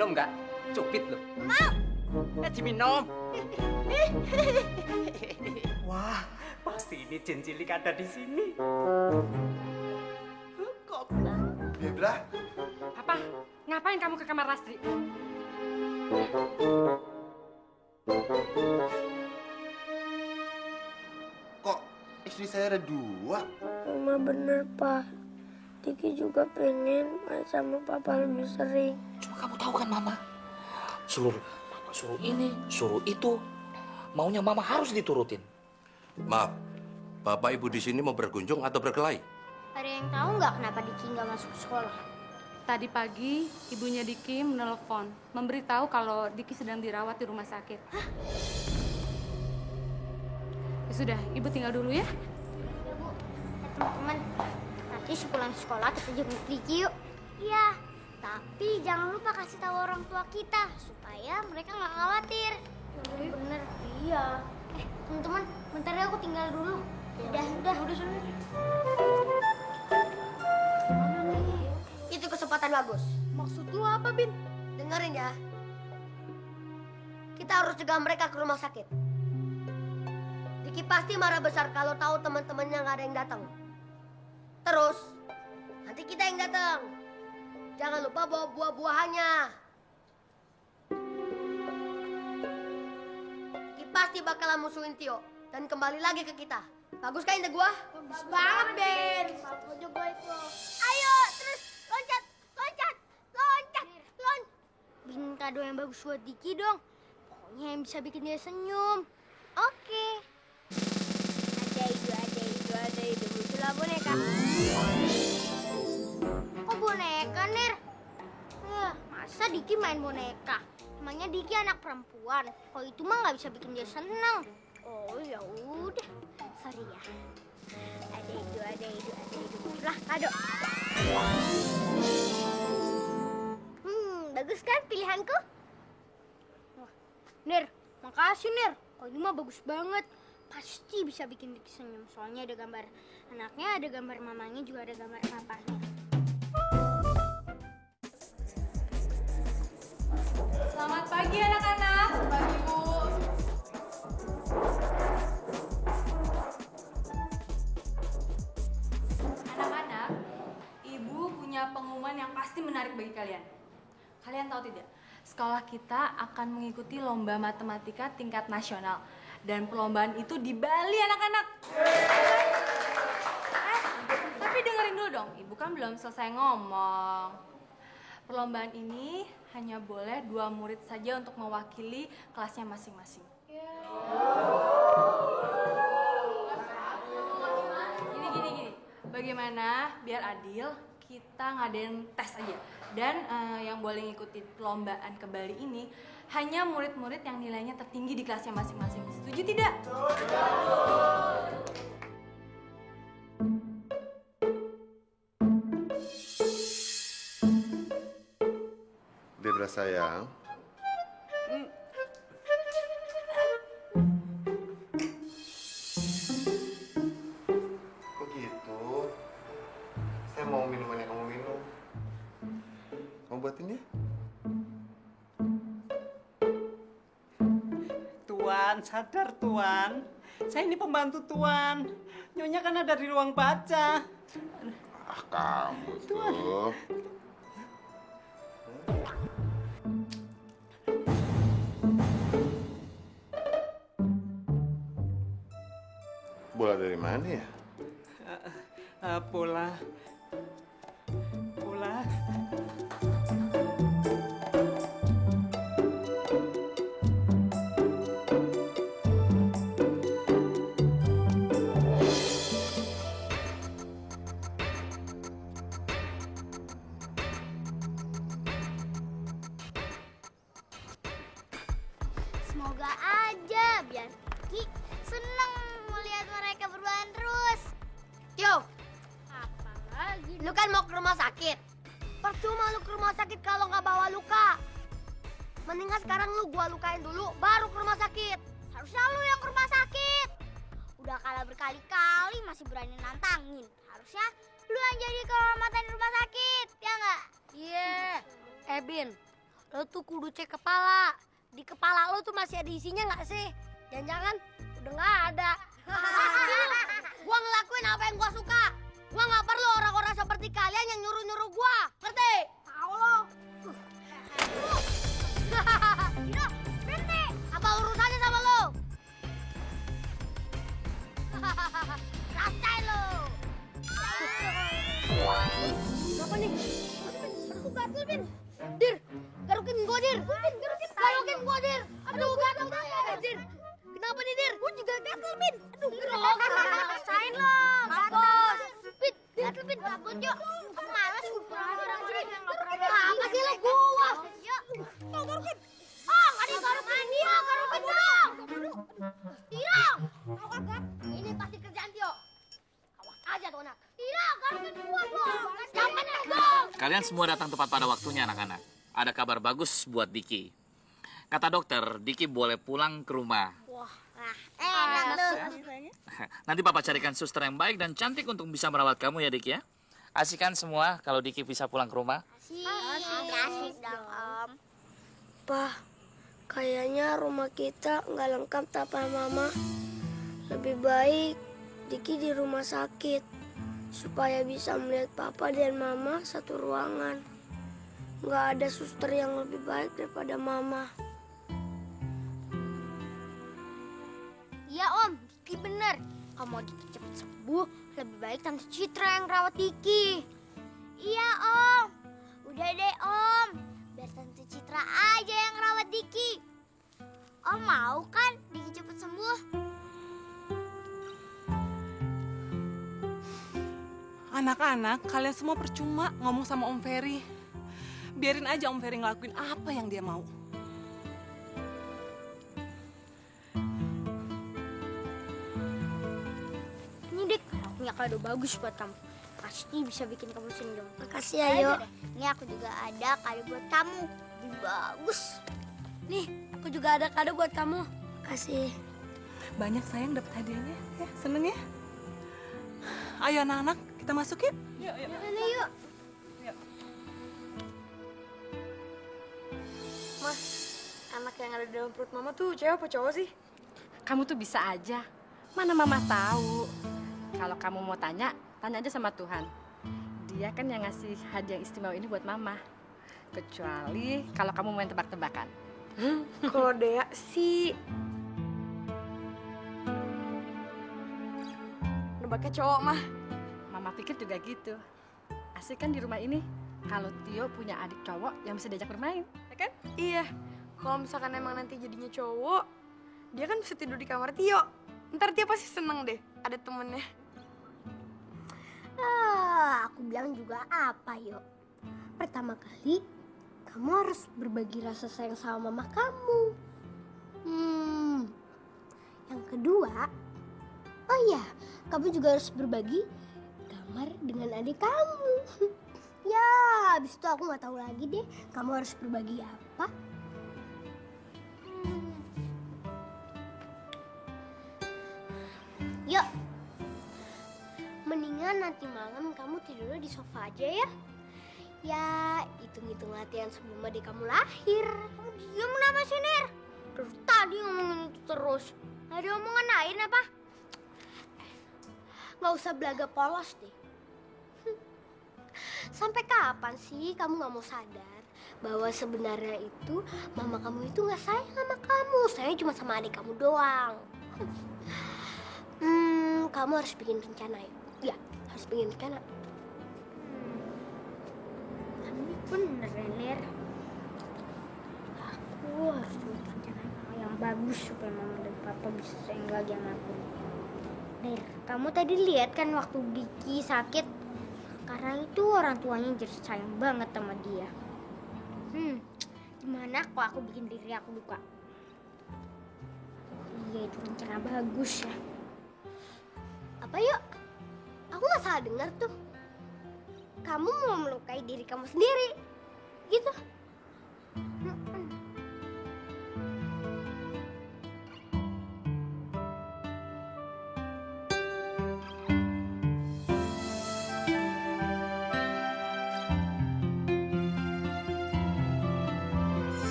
diminum nggak? Cupit loh. Mau. Diminum. Wah, pasti ini jin cilik ada di sini. Debra, Apa? Ngapain kamu ke kamar Lastri? kok istri saya ada dua? Mama bener, Pak. Diki juga pengen main sama Papa lebih sering. Cuma kamu tahu kan Mama? Mama suruh ini, suruh itu. Maunya Mama harus diturutin. Maaf, Bapak Ibu di sini mau berkunjung atau berkelahi? Ada yang tahu nggak kenapa Diki nggak masuk sekolah? Tadi pagi, ibunya Diki menelpon, memberitahu kalau Diki sedang dirawat di rumah sakit. Hah? Ya sudah, Ibu tinggal dulu ya. Ya, Bu. Teman-teman, nanti sepulang sekolah kita jenguk Diki yuk. Iya, tapi jangan lupa kasih tahu orang tua kita supaya mereka nggak khawatir. Bener, iya. Teman-teman, bentar ya aku tinggal dulu. Udah sana. Mana nih? Itu kesempatan bagus. Maksud lu apa, Bin? Dengerin ya. Kita harus cegah mereka ke rumah sakit. Diki pasti marah besar kalau tahu teman-temannya nggak ada yang datang. Terus, nanti kita yang datang. Jangan lupa bawa buah-buahannya. Diki pasti bakalan musuhin Tio dan kembali lagi ke kita. Bagus kan ide gua? Bagus banget, Ben. Aku juga itu. Ayo, terus loncat. Bikin kado yang bagus buat Diki dong. Pokoknya yang bisa bikin dia senyum. Oke. Ada ide. Muncullah boneka. Kok boneka, Ner? Masa Diki main boneka? Emangnya Diki anak perempuan. Kalau itu mah nggak bisa bikin dia senang. Oh, ya udah. Sorry ya. Ada ide. Muncullah kado. Bagus kan pilihanku? Wah, Nir, makasih Nir. Oh, ini mah bagus banget. Pasti bisa bikin Diki senyum. Soalnya ada gambar anaknya, ada gambar mamanya, juga ada gambar papanya. Selamat pagi anak-anak. Pagi, Bu. Anak-anak, Ibu punya pengumuman yang pasti menarik bagi kalian. Kalian tahu tidak? Sekolah kita akan mengikuti lomba matematika tingkat nasional. Dan perlombaan itu di Bali, anak-anak. Tapi dengerin dulu dong, Ibu kan belum selesai ngomong. Perlombaan ini hanya boleh 2 murid saja untuk mewakili kelasnya masing-masing. Gini. Bagaimana biar adil? Kita ngadain tes aja. Dan yang boleh ngikutin perlombaan ke Bali ini hanya murid-murid yang nilainya tertinggi di kelasnya masing-masing. Setuju tidak? Debra sayang. Kok gitu? Saya mau minuman yang kamu minum. Kamu buatin ya? Tuan, sadar Tuan. Saya ini pembantu Tuan. Nyonya kan ada di ruang baca. Ah, kamu tuh. Bola dari mana ya? Bola. Semoga aja biar Diki seneng melihat mereka berduaan terus. Tio, Apa lagi? lu kan mau ke rumah sakit. Percuma lu ke rumah sakit kalau nggak bawa luka. Mendingan sekarang gua lukain dulu, baru ke rumah sakit. Harusnya lu yang ke rumah sakit. Udah kalah berkali-kali masih berani nantangin. Harusnya lu yang jadi kehormatan di rumah sakit, ya nggak? Iya. Bin, Lo tuh kudu cek kepala. Di kepala lo tuh masih ada isinya nggak sih? Jangan-jangan udah nggak ada. Gua ngelakuin apa yang gua suka. Gua nggak perlu orang-orang seperti kalian yang nyuruh-nyuruh gua. Ngerti? Tahu lo. Gino, berhenti. Apa urusannya sama lo? Rasain lo. Apa nih? Aku gatel, Bin. Dir, garukin gua, Dir. Garukin gua, Dir. Aduh, gatel deh, Dir. Kenapa nih, Dir? Gua juga gatel, Bin. Aduh, rasain lo. Bagus. Bin, gatel, Bin. Bagus, yuk. Aku malas. Apa sih lo gua? Yuk. Tuh, garukin. Oh, nggak digarukin. Dia, garukin dong. Tira. Ini pasti kerjaan Tio. Awas aja tuh anak. Tira, garukin gua dong. Jangan dong. Kalian semua datang tepat pada waktunya anak-anak. Ada kabar bagus buat Diki. Kata dokter, Diki boleh pulang ke rumah. Enak lu. Nanti Papa carikan suster yang baik dan cantik untuk bisa merawat kamu ya Diki ya. Asik kan semua kalau Diki bisa pulang ke rumah? Asik dong, Om. Pak, kayaknya rumah kita nggak lengkap tanpa Mama. Lebih baik Diki di rumah sakit supaya bisa melihat Papa dan Mama satu ruangan. Nggak ada suster yang lebih baik daripada Mama. Iya Om, Diki bener. Kalau mau Diki cepet sembuh, lebih baik Tante Citra yang rawat Diki. Iya Om, udah deh Om. Biar Tante Citra aja yang rawat Diki. Om mau kan Diki cepet sembuh? Anak-anak, kalian semua percuma ngomong sama Om Ferry. Biarin aja Om Ferry ngelakuin apa yang dia mau. Ini Dik, aku punya kado bagus buat kamu. Pasti bisa bikin kamu senyum. Makasih ya, Yo. Ini aku juga ada kado buat kamu. Lebih bagus. Nih, aku juga ada kado buat kamu. Makasih. Banyak sayang dapat hadiahnya. Ya, seneng ya? Ayo anak-anak, kita masuk yuk. Yuk, yuk. Sana yuk. Mas, anak yang ada di dalam perut Mama tuh cewek apa cowok sih? Kamu tuh bisa aja. Mana Mama tahu. Kalau kamu mau tanya, tanya aja sama Tuhan. Dia kan yang ngasih hadiah yang istimewa ini buat Mama. Kecuali kalau kamu main tebak-tebakan. Kalau Dea sih nebaknya cowok mah. Mama pikir juga gitu. Asik kan di rumah ini kalau Tio punya adik cowok yang bisa diajak bermain, ya kan? Iya, kalau misalkan emang nanti jadinya cowok, dia kan bisa tidur di kamar Tio. Ntar Tio pasti seneng deh, ada temennya. Aku bilang juga apa, Yo? Pertama kali, kamu harus berbagi rasa sayang sama mama kamu. Yang kedua, oh iya, kamu juga harus berbagi kamar dengan adik kamu. Ya, habis itu aku nggak tahu lagi deh, kamu harus berbagi apa. Yuk, mendingan nanti malam kamu tidurnya di sofa aja ya. Ya, hitung-hitung latihan sebelum adik kamu lahir. Kamu diam kenapa sih, Nir? Terus tadi ngomongin itu terus. Gak ada omongan lain apa? Gak usah belaga polos deh. Sampai kapan sih kamu gak mau sadar bahwa sebenarnya itu mama kamu itu gak sayang sama kamu. Sayang cuma sama adik kamu doang. Kamu harus bikin rencana ya. Ya, harus bikin rencana. Kamu bener, Nir. Aku harus bikin rencana yang bagus supaya mama dan papa bisa sayang lagi sama aku. Nir, kamu tadi lihat kan waktu Diki sakit? Karena itu orang tuanya jadi sayang banget sama dia. Gimana kalau aku bikin diri aku luka? Iya, itu rencana bagus ya. Apa yuk? Aku gak salah dengar tuh. Kamu mau melukai diri kamu sendiri. Gitu.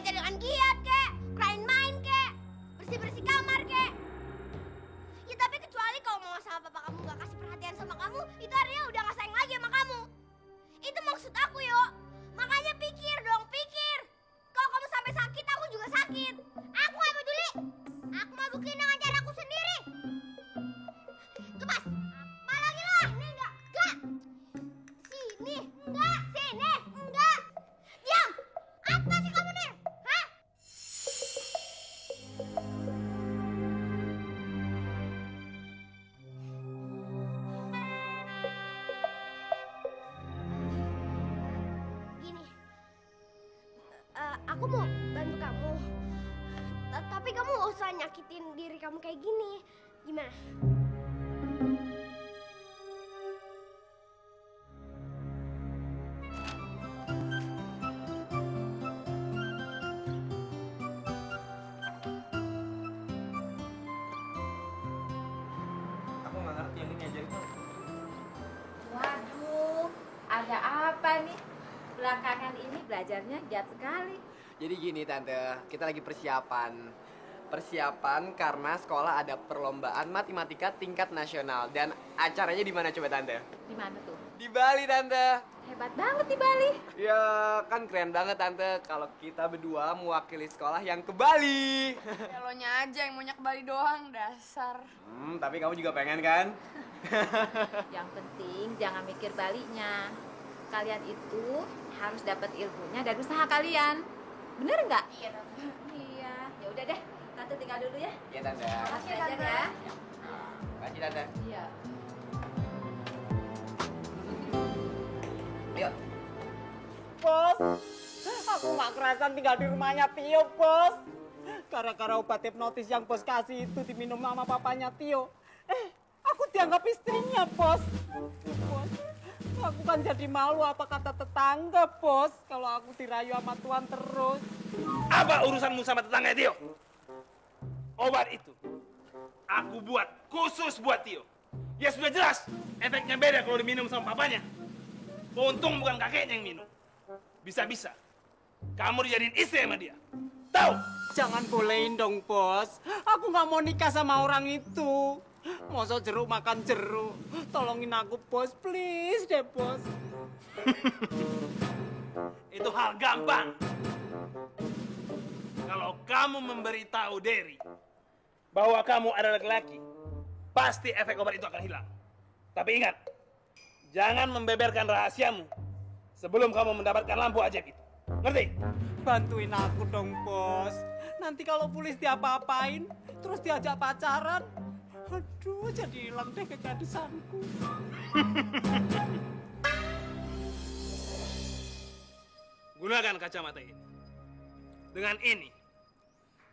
belajar dengan giat kek, krain main kek, bersih-bersih kamar kek. Ya tapi kecuali kalau mama sama papa kamu gak kasih perhatian sama kamu, itu artinya udah gak sayang lagi sama kamu. Itu maksud aku, yo. Makanya pikir dong, pikir. Kalau kamu sampai sakit, aku juga sakit. Aku gak peduli. Aku mau buktiin dengan caraku sendiri. Lepas. Mana lagi lo? Ini enggak. Sini. Enggak. Sini. Enggak. Diam. Apa sih kamu nih? Hah? Gini. Aku mau bantu kamu. Tapi kamu gak usah nyakitin diri kamu kayak gini. Gimana? Aku nggak ngerti yang ini ajarin dong. Waduh, ada apa nih? Belakangan ini belajarnya giat sekali. Jadi gini Tante, kita lagi persiapan karena sekolah ada perlombaan matematika tingkat nasional. Dan acaranya di mana coba Tante? Di mana tuh? Di Bali Tante. Hebat banget di Bali. Ya kan keren banget Tante kalau kita berdua mewakili sekolah yang ke Bali. Ya lo nya aja yang maunya ke Bali doang, dasar. Tapi kamu juga pengen kan? Yang penting jangan mikir Balinya. Kalian itu harus dapat ilmunya dari usaha kalian. Bener nggak? Iya, Tante. Iya. Ya udah deh, Tante tinggal dulu ya. Iya Tante. Makasih Tante ya. Makasih Tante. Iya. Yuk. Bos, aku nggak kerasan tinggal di rumahnya Tio, Bos. Gara-gara obat hipnotis yang Bos kasih itu diminum sama papanya Tio. Aku dianggap istrinya, Bos. Bos, aku kan jadi malu apa kata tetangga, Bos. Kalau aku dirayu sama Tuan terus. Apa urusanmu sama tetangga Tio? Obat itu aku buat khusus buat Tio. Ya sudah jelas, efeknya beda kalau diminum sama papanya. Untung bukan kakeknya yang minum. Bisa-bisa kamu dijadiin istri sama dia. Tahu? Jangan bolehin dong, Bos. Aku nggak mau nikah sama orang itu. Mosok jeruk makan jeruk. Tolongin aku, Bos. Please deh, Bos. Itu hal gampang. Kalau kamu memberitahu Derry bahwa kamu adalah laki-laki, pasti efek obat itu akan hilang. Tapi ingat, jangan membeberkan rahasiamu sebelum kamu mendapatkan lampu ajaib itu. Ngerti? Bantuin aku dong, Bos. Nanti kalau pulis diapa-apain, terus diajak pacaran, aduh, jadi hilang deh kegadisanku. Gunakan kacamata ini. Dengan ini,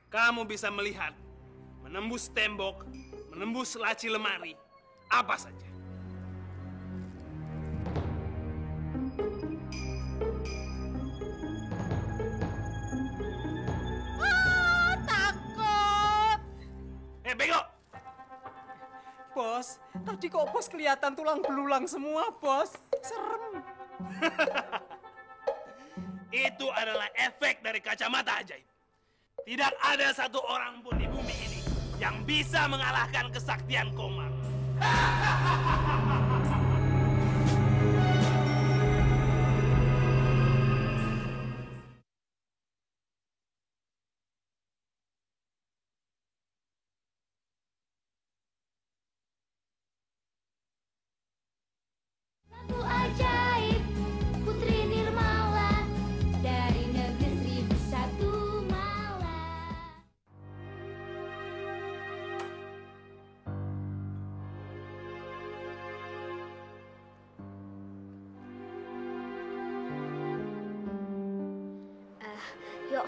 kamu bisa melihat, menembus tembok, menembus laci lemari, apa saja. Takut. Bego! Bos, tadi kok Bos kelihatan tulang belulang semua, Bos. Serem. Itu adalah efek dari kacamata ajaib. Tidak ada satu orang pun di bumi ini yang bisa mengalahkan kesaktian Komar. Lampu ajaib Putri Nirmala dari negeri 1001 malam. Yuk,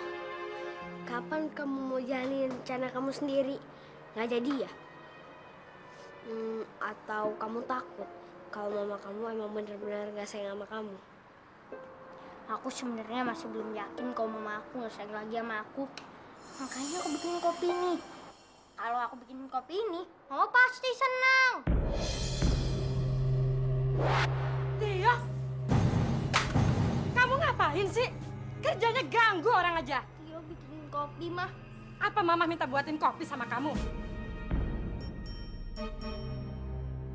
kapan kamu mau jalanin rencana kamu sendiri? Nggak jadi ya? Atau kamu takut kalau mama kamu emang bener-bener nggak sayang sama kamu? Aku sebenarnya masih belum yakin kalau mama aku nggak sayang lagi sama aku. Makanya aku bikin kopi ini. Kalau aku bikin kopi ini, mama pasti senang. Tio, kamu ngapain sih? Kerjanya ganggu orang aja. Tio, bikinin kopi, Mah. Apa Mama minta buatin kopi sama kamu?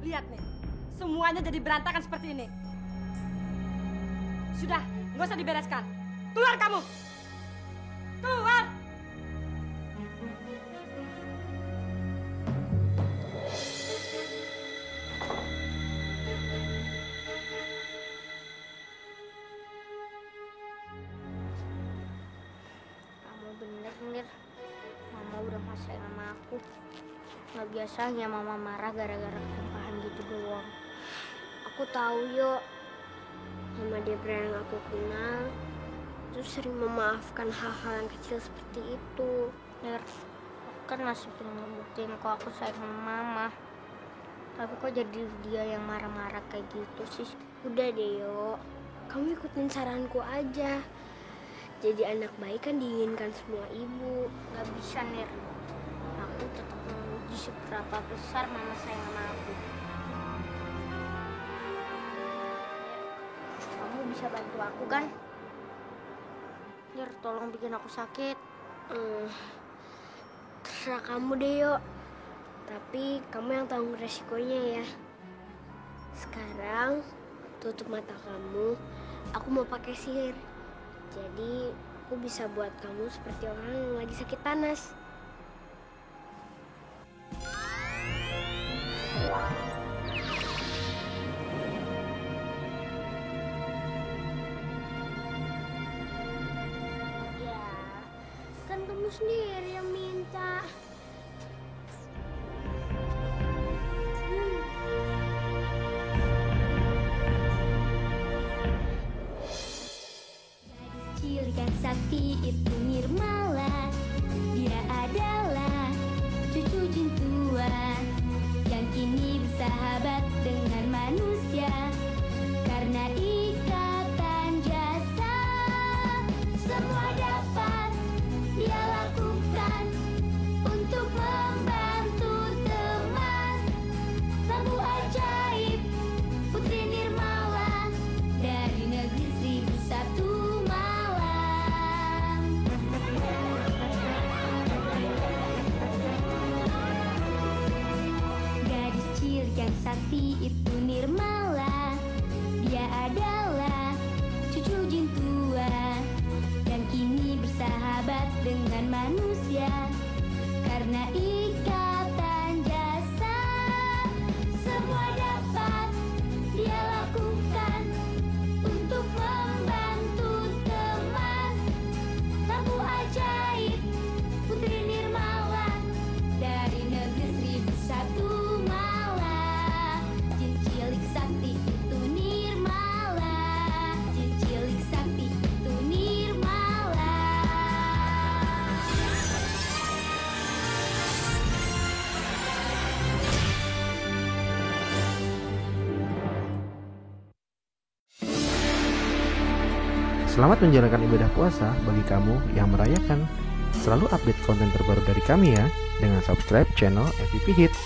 Lihat nih, semuanya jadi berantakan seperti ini. Sudah, nggak usah dibereskan. Keluar kamu! Keluar! Kamu bener, Nir. Mama udah gak sayang sama aku. Gak biasanya Mama marah gara-gara ketumpahan gitu doang. Aku tahu, Yo. Mama Debra yang aku kenal itu sering memaafkan hal-hal yang kecil seperti itu. Nir, aku kan masih pengen ngebuktiin kok aku sayang sama Mama. Tapi kok jadi dia yang marah-marah kayak gitu sih? Udah deh, Yo. Kamu ikutin saranku aja. Jadi anak baik kan diinginkan semua ibu. Gak bisa, Nir. Aku tetap menguji seberapa besar Mama sayang sama aku. Kamu bisa bantu aku kan? Nir, tolong bikin aku sakit. Terserah kamu deh, Yo. Tapi kamu yang tanggung resikonya ya. Sekarang tutup mata kamu. Aku mau pakai sihir. Jadi aku bisa buat kamu seperti orang yang lagi sakit panas. Ya, kan kamu sendiri yang minta. Cilik yang sakti itu Nirmala. Dia adalah cucu jin tua yang kini bersahabat dengan manusia karena ikatan jasa. Semua dapat dia lakukan untuk membantu teman. Bambu ajaib Putri Nirmala dari negeri 1001 malam. Gadis cilik yang sakti itu Nirmala. Dia adalah cucu jin tua yang kini bersahabat dengan manusia karena ikatan jasa. Semua dapat dia lakukan untuk membantu teman. Bambu ajaib Putri Nirmala dari negeri 1001 malam. Jin cilik sakti itu Nirmala. Jin cilik sakti itu Nirmala. Selamat menjalankan ibadah puasa bagi kamu yang merayakan. Selalu update konten terbaru dari kami ya, dengan subscribe channel MVP Hits.